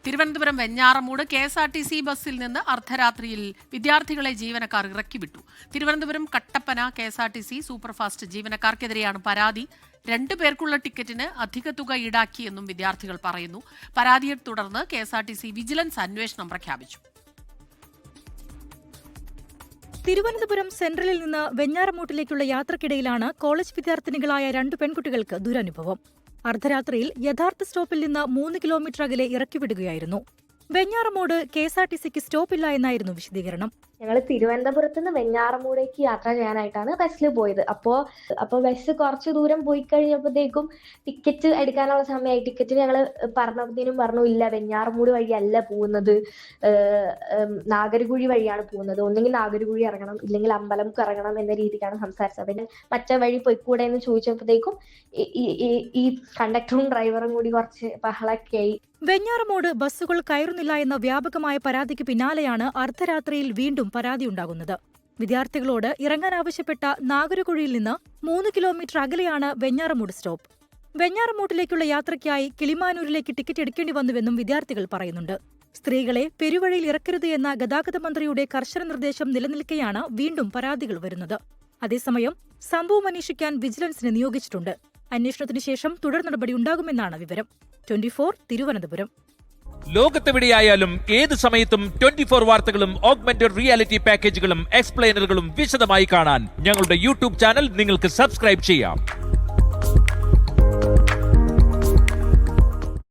Thiruvananthapuram Venjaramoodu KSRTC ബസ്സിൽ നിന്ന് അർദ്ധരാത്രിയിൽ വിദ്യാർത്ഥികളെ ജീവനക്കാർ ഇറക്കിവിട്ടു. തിരുവനന്തപുരം കട്ടപ്പന KSRTC സൂപ്പർഫാസ്റ്റ് ജീവനക്കാർക്കെതിരെയാണ് പരാതി. 2 പേർക്കുള്ള ടിക്കറ്റിന് അധിക തുക ഈടാക്കിയെന്നും വിദ്യാർത്ഥികൾ പറയുന്നു. പരാതിയെ തുടർന്ന് KSRTC വിജിലൻസ് അന്വേഷണം പ്രഖ്യാപിച്ചു. തിരുവനന്തപുരം സെൻട്രലിൽ നിന്ന് വെഞ്ഞാറമൂട്ടിലേക്കുള്ള യാത്രക്കിടയിലാണ് കോളേജ് വിദ്യാർത്ഥിനികളായ 2 പെൺകുട്ടികൾക്ക് ദുരനുഭവം. അർദ്ധരാത്രിയിൽ യഥാർത്ഥ സ്റ്റോപ്പിൽ നിന്ന് 3 കിലോമീറ്റർ അകലെ ഇറക്കിവിടുകയായിരുന്നു. വെഞ്ഞാറമൂട് KSRTCക്ക് സ്റ്റോപ്പില്ല എന്നായിരുന്നു വിശദീകരണം. ഞങ്ങൾ തിരുവനന്തപുരത്ത് നിന്ന് വെഞ്ഞാറമൂടേക്ക് യാത്ര ചെയ്യാനായിട്ടാണ് ബസ്സിൽ പോയത്. അപ്പോൾ ബസ് കുറച്ച് ദൂരം പോയി കഴിഞ്ഞപ്പോഴത്തേക്കും ടിക്കറ്റ് എടുക്കാനുള്ള സമയമായി. ടിക്കറ്റ് ഞങ്ങൾ പറഞ്ഞതിനും പറഞ്ഞു, ഇല്ല വെഞ്ഞാറമൂട് വഴിയല്ല പോകുന്നത്, നാഗർകുഴി വഴിയാണ് പോകുന്നത്, ഒന്നെങ്കിൽ നാഗർകുഴി ഇറങ്ങണം ഇല്ലെങ്കിൽ അമ്പലമുക്ക് ഇറങ്ങണം എന്ന രീതിക്കാണ് സംസാരിച്ചത്. പിന്നെ മറ്റേ വഴി പോയിക്കൂടെ എന്ന് ചോദിച്ചപ്പോഴത്തേക്കും ഈ കണ്ടക്ടറും ഡ്രൈവറും കൂടി കുറച്ച് ബഹളൊക്കെയായി. വെഞ്ഞാറമൂട് ബസ്സുകൾ കയറുന്നില്ല എന്ന വ്യാപകമായ പരാതിക്ക് പിന്നാലെയാണ് അർദ്ധരാത്രിയിൽ വീണ്ടും പരാതിയുണ്ടാകുന്നത്. വിദ്യാർത്ഥികളോട് ഇറങ്ങാനാവശ്യപ്പെട്ട നാഗരകുഴിയിൽ നിന്ന് 3 കിലോമീറ്റർ അകലെയാണ് വെഞ്ഞാറമൂട് സ്റ്റോപ്പ്. വെഞ്ഞാറമൂട്ടിലേക്കുള്ള യാത്രയ്ക്കായി കിളിമാനൂരിലേക്ക് ടിക്കറ്റ് എടുക്കേണ്ടി വന്നുവെന്നും വിദ്യാർത്ഥികൾ പറയുന്നുണ്ട്. സ്ത്രീകളെ പെരുവഴിയിൽ ഇറക്കരുത് എന്ന ഗതാഗത മന്ത്രിയുടെ കർശന നിർദ്ദേശം നിലനിൽക്കെയാണ് വീണ്ടും പരാതികൾ വരുന്നത്. അതേസമയം സംഭവം അന്വേഷിക്കാൻ വിജിലൻസിനെ നിയോഗിച്ചിട്ടുണ്ട്. അന്വേഷണത്തിന് ശേഷം തുടർ നടപടി ഉണ്ടാകുമെന്നാണ് വിവരം. 24 തിരുവനന്തപുരം. ലോകത്തെവിടെയായാലും ഏത് സമയത്തും 24 വാർത്തകളും ഓഗ്മെന്റഡ് റിയാലിറ്റി പാക്കേജുകളും എക്സ്പ്ലെയിനറുകളും വിശദമായി കാണാൻ ഞങ്ങളുടെ YouTube ചാനൽ നിങ്ങൾക്ക് സബ്സ്ക്രൈബ് ചെയ്യാം.